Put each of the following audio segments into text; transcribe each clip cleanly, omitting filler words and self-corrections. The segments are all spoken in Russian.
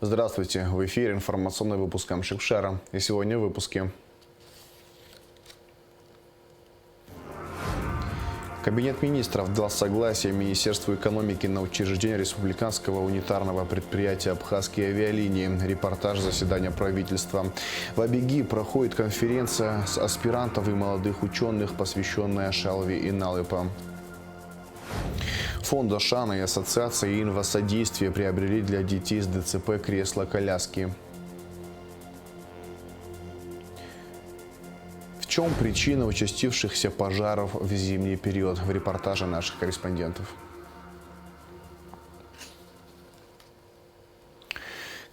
Здравствуйте! В эфире информационный выпуск Амшикшара. И сегодня в выпуске. Кабинет министров дал согласие Министерству экономики на учреждение республиканского унитарного предприятия «Абхазские авиалинии». Репортаж заседания правительства. В Абиги проходит конференция с аспирантов и молодых ученых, посвященная Шалви и Налыпа. Фонд Ашана и Ассоциация инвасодействия приобрели для детей с ДЦП кресла-коляски. В чем причина участившихся пожаров в зимний период? В репортаже наших корреспондентов.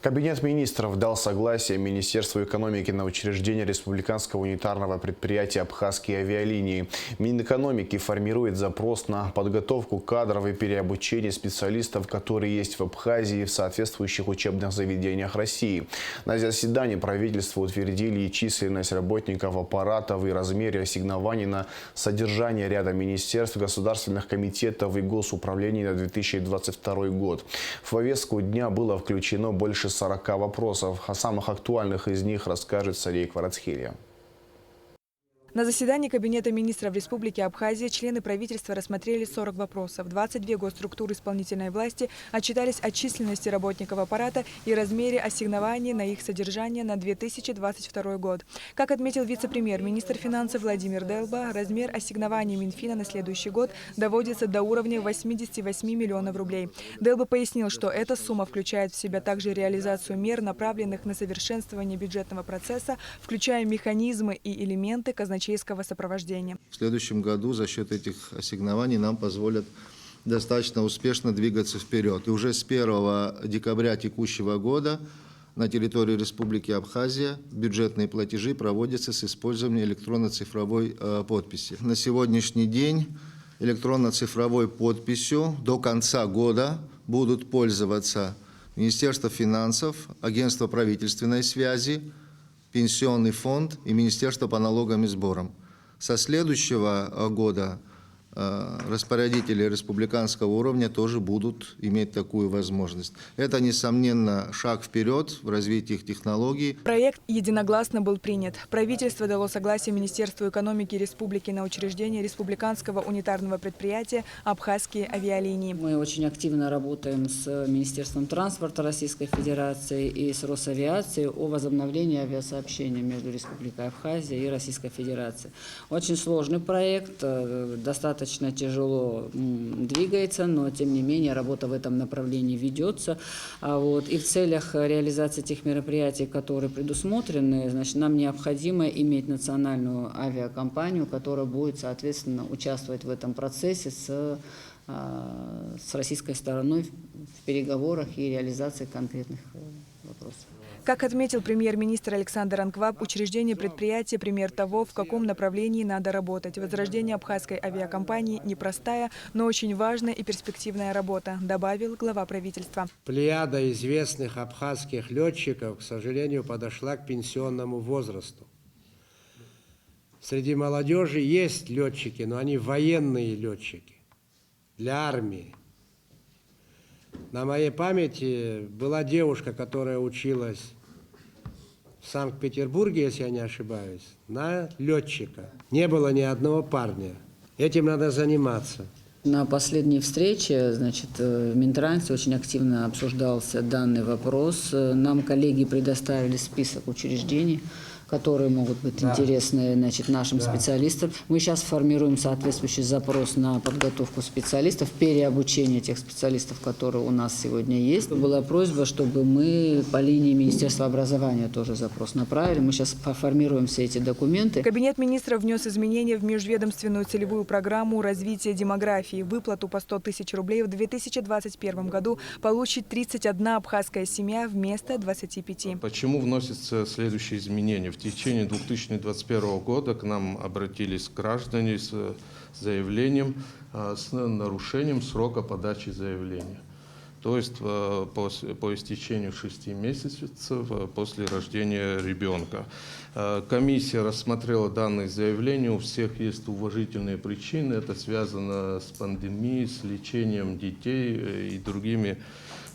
Кабинет министров дал согласие Министерству экономики на учреждение республиканского унитарного предприятия «Абхазские авиалинии». Минэкономики формирует запрос на подготовку кадров и переобучение специалистов, которые есть в Абхазии в соответствующих учебных заведениях России. На заседании правительства утвердили и численность работников аппаратов, и размеры ассигнований на содержание ряда министерств, государственных комитетов и госуправлений на 2022 год. В повестку дня было включено больше 40 вопросов. О самых актуальных из них расскажет Сарей Кварацхелия. На заседании Кабинета министров Республики Абхазия члены правительства рассмотрели 40 вопросов. 22 госструктуры исполнительной власти отчитались о численности работников аппарата и размере ассигнований на их содержание на 2022 год. Как отметил вице-премьер, министр финансов Владимир Делба, размер ассигнований Минфина на следующий год доводится до уровня 88 миллионов рублей. Делба пояснил, что эта сумма включает в себя также реализацию мер, направленных на совершенствование бюджетного процесса, включая механизмы и элементы казначейского сопровождения. В следующем году за счет этих ассигнований нам позволят достаточно успешно двигаться вперед. И уже с 1 декабря текущего года на территории Республики Абхазия бюджетные платежи проводятся с использованием электронно-цифровой подписи. На сегодняшний день электронно-цифровой подписью до конца года будут пользоваться Министерство финансов, Агентство правительственной связи, Пенсионный фонд и Министерство по налогам и сборам. Со следующего года распорядители республиканского уровня тоже будут иметь такую возможность. Это, несомненно, шаг вперед в развитии их технологий. Проект единогласно был принят. Правительство дало согласие Министерству экономики Республики на учреждение республиканского унитарного предприятия «Абхазские авиалинии». Мы очень активно работаем с Министерством транспорта Российской Федерации и с Росавиацией о возобновлении авиасообщения между Республикой Абхазия и Российской Федерацией. Очень сложный проект, достаточно тяжело двигается, но тем не менее работа в этом направлении ведется. И в целях реализации тех мероприятий, которые предусмотрены, значит, нам необходимо иметь национальную авиакомпанию, которая будет, соответственно, участвовать в этом процессе с российской стороной в переговорах и реализации конкретных вопросов. Как отметил премьер-министр Александр Анкваб, учреждение предприятия – пример того, в каком направлении надо работать. Возрождение абхазской авиакомпании – непростая, но очень важная и перспективная работа, добавил глава правительства. Плеяда известных абхазских летчиков, к сожалению, подошла к пенсионному возрасту. Среди молодежи есть летчики, но они военные летчики для армии. На моей памяти была девушка, которая училась в Санкт-Петербурге, если я не ошибаюсь, на летчика. Не было ни одного парня. Этим надо заниматься. На последней встрече, значит, в Минтрансе очень активно обсуждался данный вопрос. Нам коллеги предоставили список учреждений, которые могут быть интересны, значит, нашим специалистам. Мы сейчас формируем соответствующий запрос на подготовку специалистов, переобучение тех специалистов, которые у нас сегодня есть. Была просьба, чтобы мы по линии Министерства образования тоже запрос направили. Мы сейчас формируем все эти документы. Кабинет министров внес изменения в межведомственную целевую программу развития демографии. Выплату по 100 тысяч рублей в 2021 году получит 31 абхазская семья вместо 25. Почему вносятся следующие изменения? В течение 2021 года к нам обратились граждане с заявлением с нарушением срока подачи заявления. То есть по истечению 6 месяцев после рождения ребенка. Комиссия рассмотрела данные заявления, у всех есть уважительные причины, это связано с пандемией, с лечением детей и другими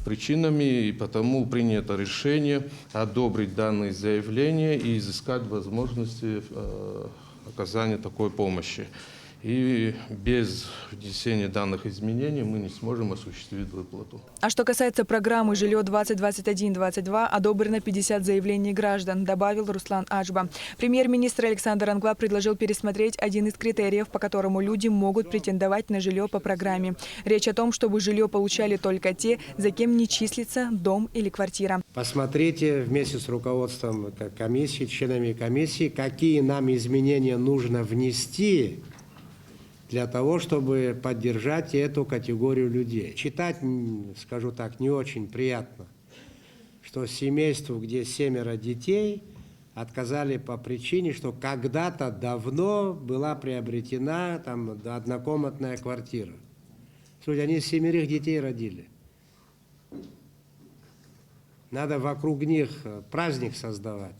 причинами, и потому принято решение одобрить данные заявления и изыскать возможности оказания такой помощи. И без внесения данных изменений мы не сможем осуществить выплату. А что касается программы «Жилье 2021-2022», одобрено 50 заявлений граждан, добавил Руслан Ачба. Премьер-министр Александр Ангва предложил пересмотреть один из критериев, по которому люди могут претендовать на жилье по программе. Речь о том, чтобы жилье получали только те, за кем не числится дом или квартира. Посмотрите вместе с руководством комиссии, членами комиссии, какие нам изменения нужно внести для того, чтобы поддержать эту категорию людей. Читать, скажу так, не очень приятно, что семейству, где 7 детей, отказали по причине, что когда-то давно была приобретена там однокомнатная квартира. Слушайте, они 7 детей родили. Надо вокруг них праздник создавать.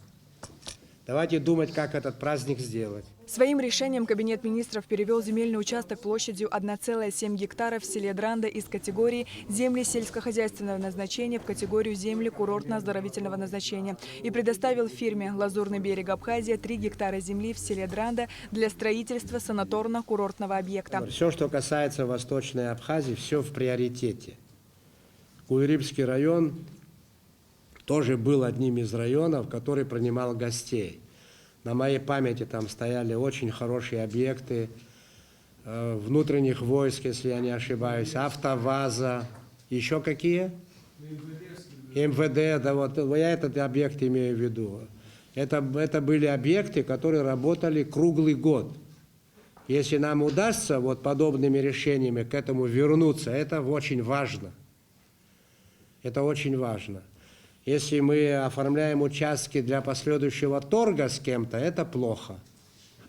Давайте думать, как этот праздник сделать. Своим решением Кабинет министров перевел земельный участок площадью 1,7 гектара в селе Дранда из категории «Земли сельскохозяйственного назначения» в категорию «Земли курортно-оздоровительного назначения» и предоставил фирме «Лазурный берег Абхазия» 3 гектара земли в селе Дранда для строительства санаторно-курортного объекта. Все, что касается Восточной Абхазии, все в приоритете. Куйрипский район тоже был одним из районов, который принимал гостей. На моей памяти там стояли очень хорошие объекты внутренних войск, если я не ошибаюсь, АвтоВАЗа, еще какие? МВД, да, вот я этот объект имею в виду. Это были объекты, которые работали круглый год. Если нам удастся вот подобными решениями к этому вернуться, это очень важно. Это очень важно. Если мы оформляем участки для последующего торга с кем-то, это плохо.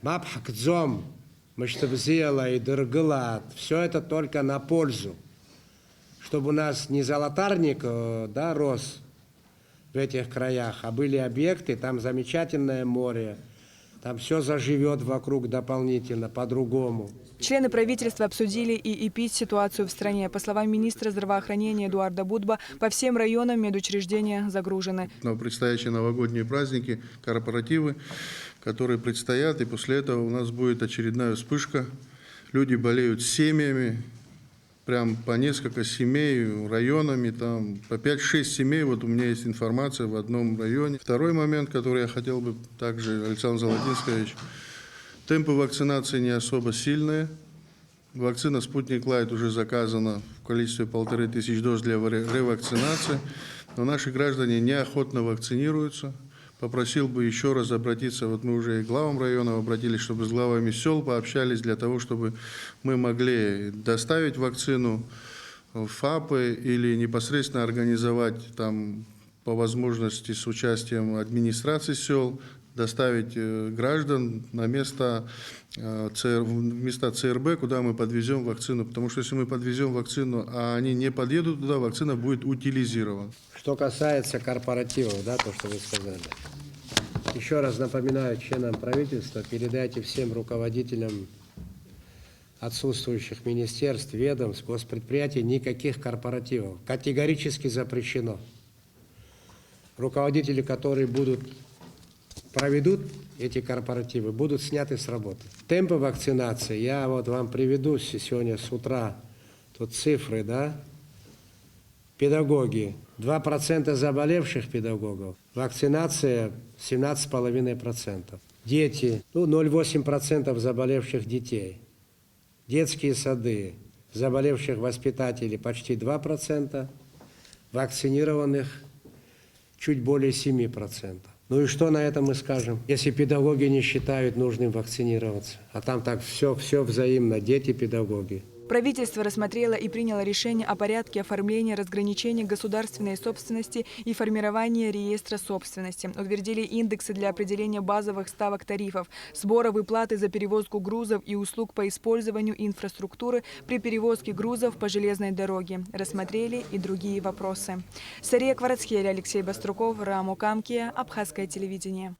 Мапхакдзом, Мыштабзела и Дыргылат, все это только на пользу. Чтобы у нас не золотарник рос в этих краях, а были объекты, там замечательное море, там все заживет вокруг дополнительно, по-другому. Члены правительства обсудили и ситуацию в стране. По словам министра здравоохранения Эдуарда Будба, по всем районам медучреждения загружены. На предстоящие новогодние праздники, корпоративы, которые предстоят, и после этого у нас будет очередная вспышка. Люди болеют семьями, прям по несколько семей, районами, там по 5-6 семей, вот у меня есть информация в одном районе. Второй момент, который я хотел бы также, Александр Золотинский, темпы вакцинации не особо сильные. Вакцина «Спутник Лайт» уже заказана в количестве 1500 доз для ревакцинации, но наши граждане неохотно вакцинируются. Попросил бы еще раз обратиться, вот мы уже и к главам районов обратились, чтобы с главами сел пообщались для того, чтобы мы могли доставить вакцину в ФАПы или непосредственно организовать там по возможности с участием администрации сел, доставить граждан на места ЦРБ, куда мы подвезем вакцину. Потому что если мы подвезем вакцину, а они не подъедут туда, вакцина будет утилизирована. Что касается корпоративов, да, то, что вы сказали. Еще раз напоминаю членам правительства, передайте всем руководителям отсутствующих министерств, ведомств, госпредприятий никаких корпоративов. Категорически запрещено. Руководители, которые проведут эти корпоративы, будут сняты с работы. Темпы вакцинации, я вот вам приведу сегодня с утра тут цифры, да. Педагоги, 2% заболевших педагогов, вакцинация 17,5%. Дети, 0,8% заболевших детей. Детские сады, заболевших воспитателей почти 2%, вакцинированных чуть более 7%. Ну и что на этом мы скажем, если педагоги не считают нужным вакцинироваться? А там так все взаимно, дети, педагоги. Правительство рассмотрело и приняло решение о порядке оформления разграничения государственной собственности и формирования реестра собственности. Утвердили индексы для определения базовых ставок тарифов, сбора выплаты за перевозку грузов и услуг по использованию инфраструктуры при перевозке грузов по железной дороге. Рассмотрели и другие вопросы. Сария Кварацхель, Алексей Баструков, Рамо Камкия, Абхазское телевидение.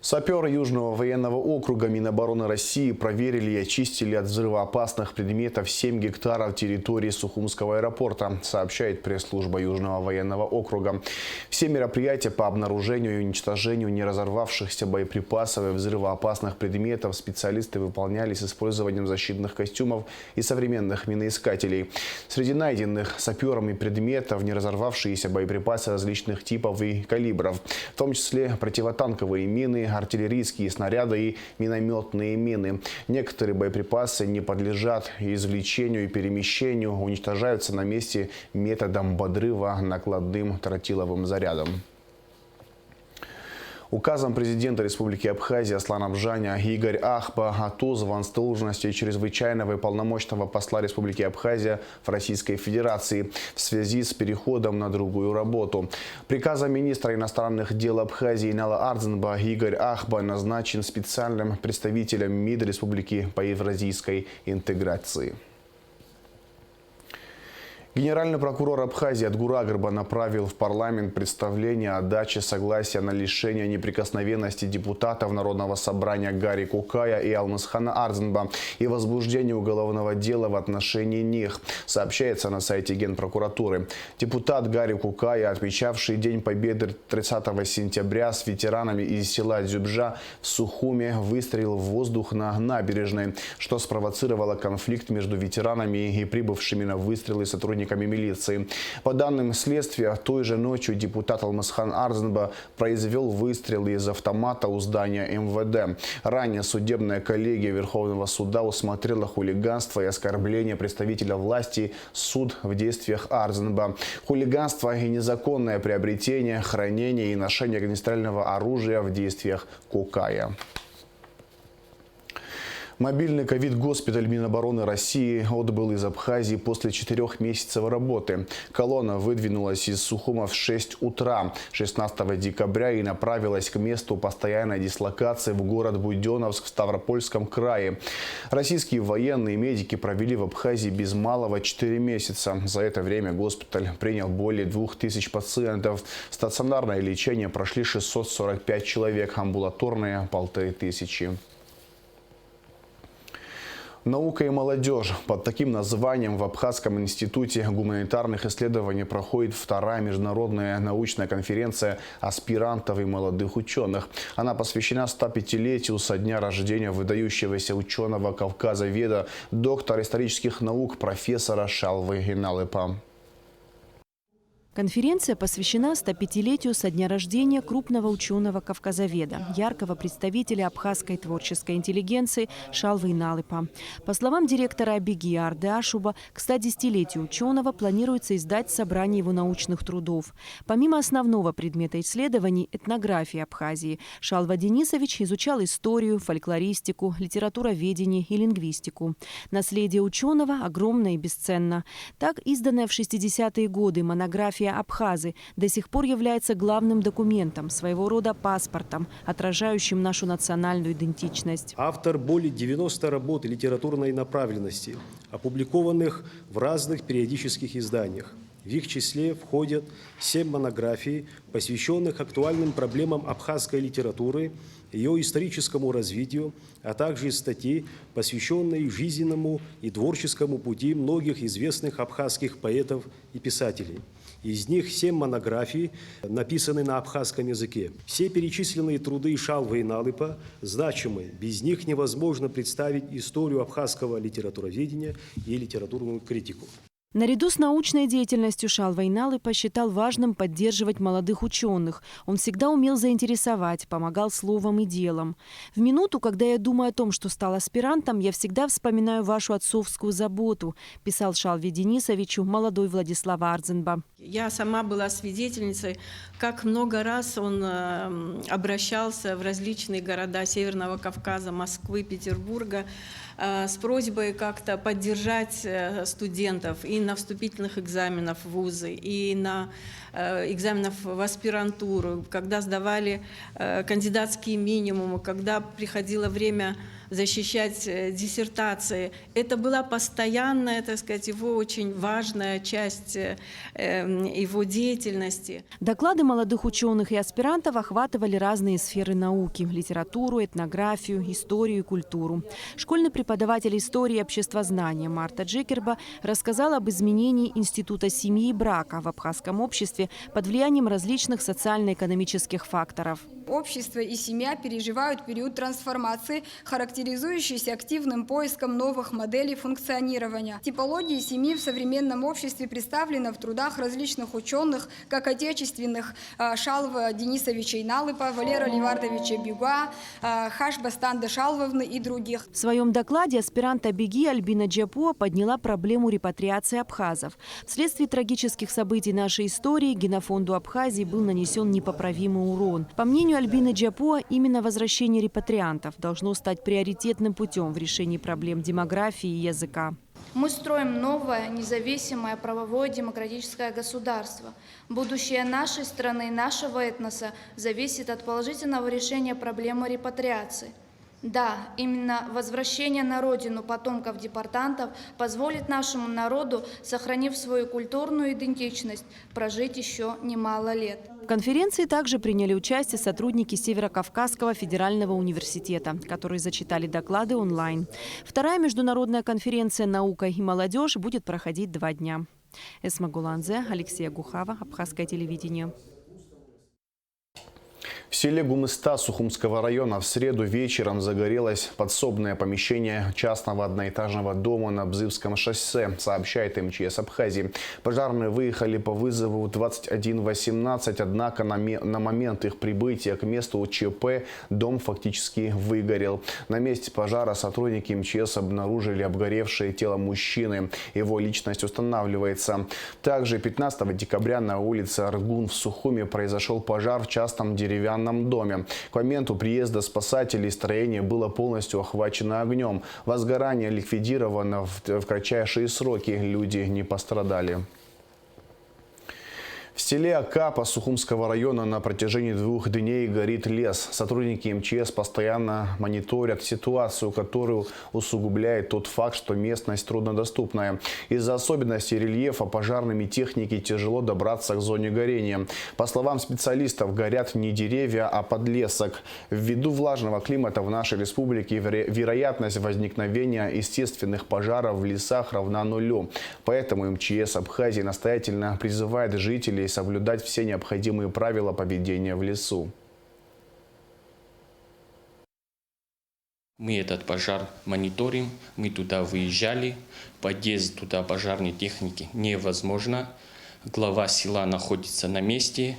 Саперы Южного военного округа Минобороны России проверили и очистили от взрывоопасных предметов 7 гектаров территории Сухумского аэропорта, сообщает пресс-служба Южного военного округа. Все мероприятия по обнаружению и уничтожению неразорвавшихся боеприпасов и взрывоопасных предметов специалисты выполняли с использованием защитных костюмов и современных миноискателей. Среди найденных саперами предметов неразорвавшиеся боеприпасы различных типов и калибров, в том числе противотанковые мины, артиллерийские снаряды и минометные мины. Некоторые боеприпасы не подлежат извлечению и перемещению, уничтожаются на месте методом подрыва накладным тротиловым зарядом. Указом президента Республики Абхазия Аслана Бжаня Игорь Ахба отозван с должности чрезвычайного и полномочного посла Республики Абхазия в Российской Федерации в связи с переходом на другую работу. Приказом министра иностранных дел Абхазии Инала Ардзенба Игорь Ахба назначен специальным представителем МИД Республики по евразийской интеграции. Генеральный прокурор Абхазии Адгур Агрба направил в парламент представление о даче согласия на лишение неприкосновенности депутатов Народного собрания Гарри Кукая и Алмазхана Ардзенба и возбуждение уголовного дела в отношении них, сообщается на сайте Генпрокуратуры. Депутат Гарри Кукая, отмечавший День Победы 30 сентября с ветеранами из села Дзюбжа в Сухуме, выстрелил в воздух на набережной, что спровоцировало конфликт между ветеранами и прибывшими на выстрелы сотрудниками милиции. По данным следствия, той же ночью депутат Алмазхан Ардзенба произвел выстрелы из автомата у здания МВД. Ранее судебная коллегия Верховного суда усмотрела хулиганство и оскорбление представителя власти суд в действиях Ардзенба. Хулиганство и незаконное приобретение, хранение и ношение огнестрельного оружия в действиях Кукая. Мобильный ковид-госпиталь Минобороны России отбыл из Абхазии после 4 месяцев работы. Колонна выдвинулась из Сухума в 6 утра 16 декабря и направилась к месту постоянной дислокации в город Буденновск в Ставропольском крае. Российские военные медики провели в Абхазии без малого 4 месяца. За это время госпиталь принял более 2000 пациентов. Стационарное лечение прошли 645 человек, амбулаторное – 1500. Наука и молодежь. Под таким названием в Абхазском институте гуманитарных исследований проходит вторая международная научная конференция аспирантов и молодых ученых. Она посвящена 105-летию со дня рождения выдающегося ученого Кавказоведа, доктора исторических наук профессора Шалвы Иналыпа. Конференция посвящена 105-летию со дня рождения крупного ученого-кавказоведа, яркого представителя абхазской творческой интеллигенции Шалвы Иналыпа. По словам директора Абиги Арды Ашуба, к 110-летию ученого планируется издать собрание его научных трудов. Помимо основного предмета исследований – этнографии Абхазии, Шалва Денисович изучал историю, фольклористику, литературоведение и лингвистику. Наследие ученого огромно и бесценно. Так, изданная в 60-е годы монография «Абхазы» до сих пор является главным документом, своего рода паспортом, отражающим нашу национальную идентичность. Автор более 90 работ литературной направленности, опубликованных в разных периодических изданиях. В их числе входят 7 монографий, посвященных актуальным проблемам абхазской литературы, ее историческому развитию, а также статьи, посвященные жизненному и творческому пути многих известных абхазских поэтов и писателей. Из них 7 монографий написаны на абхазском языке. Все перечисленные труды Шалвы Иналыпа значимы. Без них невозможно представить историю абхазского литературоведения и литературную критику. Наряду с научной деятельностью Шалва Иналыпа считал важным поддерживать молодых ученых. Он всегда умел заинтересовать, помогал словом и делом. В минуту, когда я думаю о том, что стал аспирантом, я всегда вспоминаю вашу отцовскую заботу, писал Шалве Денисовичу молодой Владислав Ардзенба. Я сама была свидетельницей, как много раз он обращался в различные города Северного Кавказа, Москвы, Петербурга с просьбой как-то поддержать студентов и на вступительных экзаменах в вузы, и на экзаменах в аспирантуру, когда сдавали кандидатские минимумы, когда приходило время защищать диссертации. Это была постоянная, так сказать, его очень важная часть его деятельности. Доклады молодых ученых и аспирантов охватывали разные сферы науки – литературу, этнографию, историю и культуру. Школьный преподаватель истории и обществознания Марта Джекерба рассказала об изменении института семьи и брака в абхазском обществе под влиянием различных социально-экономических факторов. Общество и семья переживают период трансформации, характеризующийся активным поиском новых моделей функционирования. Типология семьи в современном обществе представлена в трудах различных ученых, как отечественных Шалва Денисовича Иналыпа, Валера Ливардовича Бюга, Хашбастанды Шалвовны и других. В своем докладе аспирант Абиги Альбина Джапуа подняла проблему репатриации абхазов. Вследствие трагических событий нашей истории генофонду Абхазии был нанесен непоправимый урон. По мнению Альбины Джапуа, именно возвращение репатриантов должно стать приоритетным путем в решении проблем демографии и языка. Мы строим новое, независимое, правовое, демократическое государство. Будущее нашей страны, нашего этноса зависит от положительного решения проблемы репатриации. Да, именно возвращение на родину потомков депортантов позволит нашему народу, сохранив свою культурную идентичность, прожить еще немало лет. В конференции также приняли участие сотрудники Северокавказского федерального университета, которые зачитали доклады онлайн. Вторая международная конференция «Наука и молодежь» будет проходить 2 дня. Эсма Гуланзе, Алексей Гухава, Абхазское телевидение. В селе Гумыста Сухумского района в среду вечером загорелось подсобное помещение частного одноэтажного дома на Бзывском шоссе, сообщает МЧС Абхазии. Пожарные выехали по вызову 21:18, однако на момент их прибытия к месту ЧП дом фактически выгорел. На месте пожара сотрудники МЧС обнаружили обгоревшее тело мужчины. Его личность устанавливается. Также 15 декабря на улице Аргун в Сухуме произошел пожар в частном деревянном доме. К моменту приезда спасателей строение было полностью охвачено огнем. Возгорание ликвидировано в кратчайшие сроки. Люди не пострадали. В селе Акапа Сухумского района на протяжении 2 дней горит лес. Сотрудники МЧС постоянно мониторят ситуацию, которую усугубляет тот факт, что местность труднодоступная. Из-за особенностей рельефа пожарными технике тяжело добраться к зоне горения. По словам специалистов, горят не деревья, а подлесок. Ввиду влажного климата в нашей республике вероятность возникновения естественных пожаров в лесах равна 0. Поэтому МЧС Абхазии настоятельно призывает жителей соблюдать все необходимые правила поведения в лесу. Мы этот пожар мониторим, мы туда выезжали, подъезд туда пожарной техники невозможно. Глава села находится на месте,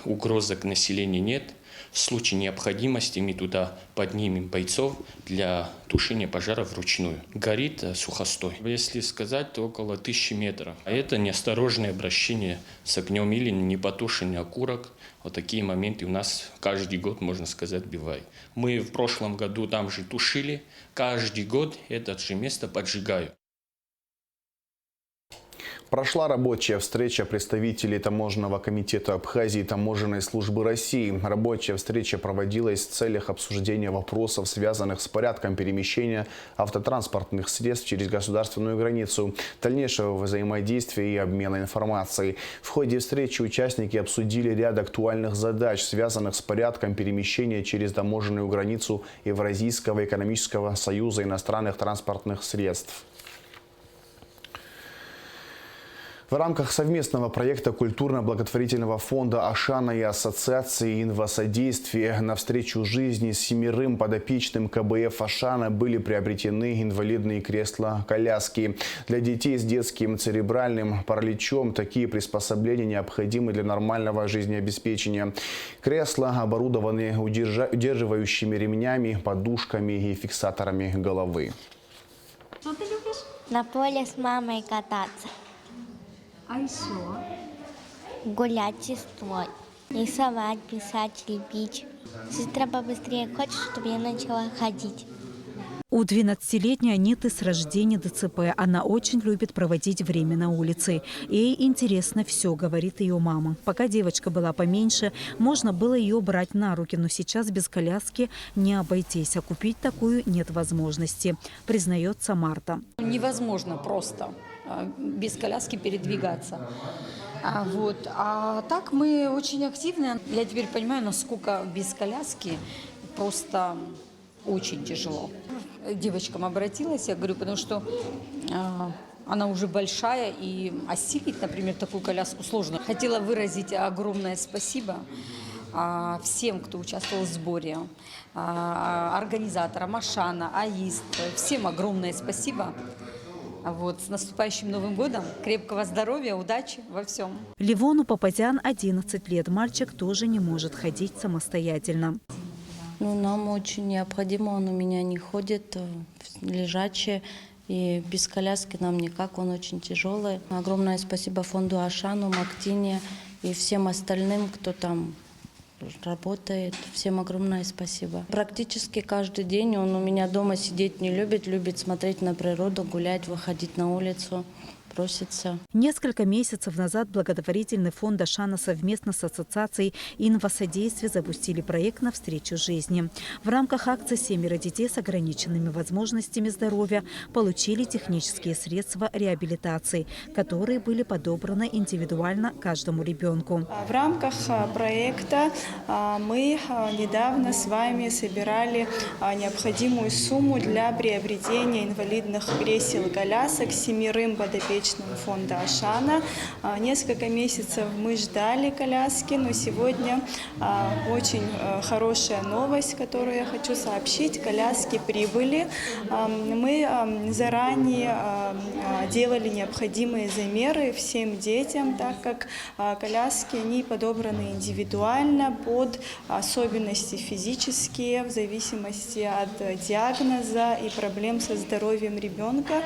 угрозы к населению нет. В случае необходимости мы туда поднимем бойцов для тушения пожара вручную. Горит сухостой. Если сказать, то около 1000 метров. А это неосторожное обращение с огнем или непотушенный окурок. Вот такие моменты у нас каждый год, можно сказать, бывают. Мы в прошлом году там же тушили. Каждый год это же место поджигаю. Прошла рабочая встреча представителей Таможенного комитета Абхазии и Таможенной службы России. Рабочая встреча проводилась в целях обсуждения вопросов, связанных с порядком перемещения автотранспортных средств через государственную границу, дальнейшего взаимодействия и обмена информацией. В ходе встречи участники обсудили ряд актуальных задач, связанных с порядком перемещения через таможенную границу Евразийского экономического союза иностранных транспортных средств. В рамках совместного проекта культурно-благотворительного фонда «Ашана» и Ассоциации «Инвасодействие» навстречу жизни 7 подопечным КБФ «Ашана» были приобретены инвалидные кресла-коляски. Для детей с детским церебральным параличом такие приспособления необходимы для нормального жизнеобеспечения. Кресла оборудованы удерживающими ремнями, подушками и фиксаторами головы. Что ты любишь? На поле с мамой кататься. А еще? Гулять с сестрой. Рисовать, писать, лепить. Сестра побыстрее хочет, чтобы я начала ходить. У 12-летней Аниты с рождения ДЦП. Она очень любит проводить время на улице. Ей интересно все, говорит ее мама. Пока девочка была поменьше, можно было ее брать на руки, но сейчас без коляски не обойтись, а купить такую нет возможности, признается Марта. Невозможно просто без коляски передвигаться. А так мы очень активны. Я теперь понимаю, насколько без коляски просто очень тяжело. К девочкам обратилась, я говорю, потому что она уже большая, и осилить, например, такую коляску сложно. Хотела выразить огромное спасибо всем, кто участвовал в сборе, организаторам, Ашана, АИСТ, всем огромное спасибо. С наступающим Новым годом, крепкого здоровья, удачи во всем. Ливону Папазян 11 лет. Мальчик тоже не может ходить самостоятельно. Нам очень необходимо, он у меня не ходит, лежачий, и без коляски нам никак, он очень тяжелый. Огромное спасибо фонду Ашану, Мактине и всем остальным, кто там работает. Всем огромное спасибо. Практически каждый день он у меня дома сидеть не любит, любит смотреть на природу, гулять, выходить на улицу. Просится. Несколько месяцев назад благотворительный фонд Ашана совместно с ассоциацией «Инвасодействие» запустили проект «Навстречу жизни». В рамках акции 7 детей с ограниченными возможностями здоровья получили технические средства реабилитации, которые были подобраны индивидуально каждому ребенку. В рамках проекта мы недавно с вами собирали необходимую сумму для приобретения инвалидных кресел и колясок 7 подопечным фонда Ашана. Несколько месяцев мы ждали коляски, но сегодня очень хорошая новость, которую я хочу сообщить. Коляски прибыли. Мы заранее делали необходимые замеры всем детям, так как коляски они подобраны индивидуально под особенности физические, в зависимости от диагноза и проблем со здоровьем ребенка,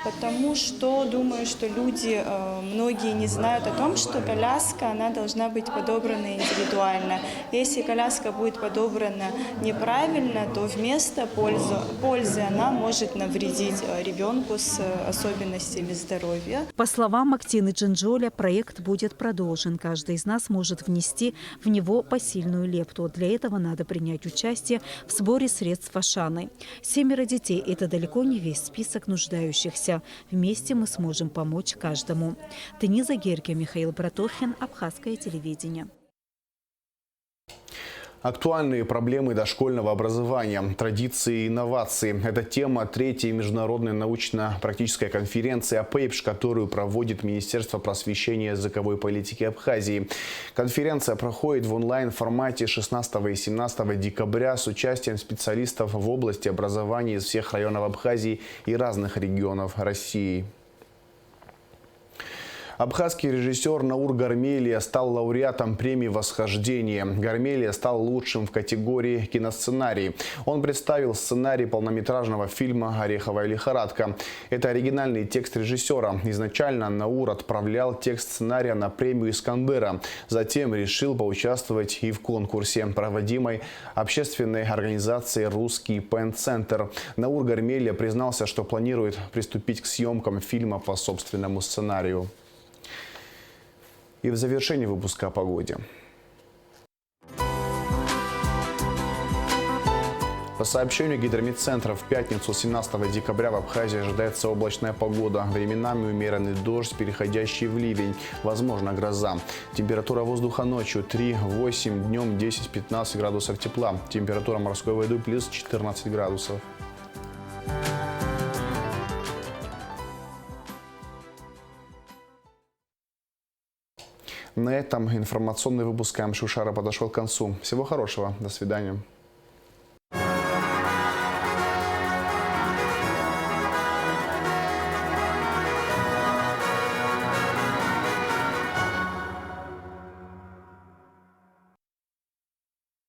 потому что думаю, что люди, многие не знают о том, что коляска, она должна быть подобрана индивидуально. Если коляска будет подобрана неправильно, то вместо пользы она может навредить ребенку с особенностями здоровья. По словам Мактины Джинджоля, проект будет продолжен. Каждый из нас может внести в него посильную лепту. Для этого надо принять участие в сборе средств Ашаны. 7 детей – это далеко не весь список нуждающихся. Вместе мы сможем помочь каждому. Дениза Герке, Михаил Братохин, Абхазское телевидение. Актуальные проблемы дошкольного образования, традиции и инновации. Это тема 3-й международной научно-практической конференции АПЭйПШ, которую проводит Министерство просвещения и языковой политики Абхазии. Конференция проходит в онлайн-формате 16 и 17 декабря с участием специалистов в области образования из всех районов Абхазии и разных регионов России. Абхазский режиссер Наур Гармелия стал лауреатом премии «Восхождение». Гармелия стал лучшим в категории киносценарий. Он представил сценарий полнометражного фильма «Ореховая лихорадка». Это оригинальный текст режиссера. Изначально Наур отправлял текст сценария на премию «Искандера». Затем решил поучаствовать и в конкурсе, проводимой общественной организацией «Русский Пен-центр». Наур Гармелия признался, что планирует приступить к съемкам фильма по собственному сценарию. И в завершении выпуска о погоде. По сообщению Гидрометцентра, в пятницу 17 декабря в Абхазии ожидается облачная погода. Временами умеренный дождь, переходящий в ливень. Возможно, гроза. Температура воздуха ночью 3-8, днем 10-15 градусов тепла. Температура морской воды плюс 14 градусов. На этом информационный выпуск АМ Шушара подошел к концу. Всего хорошего. До свидания.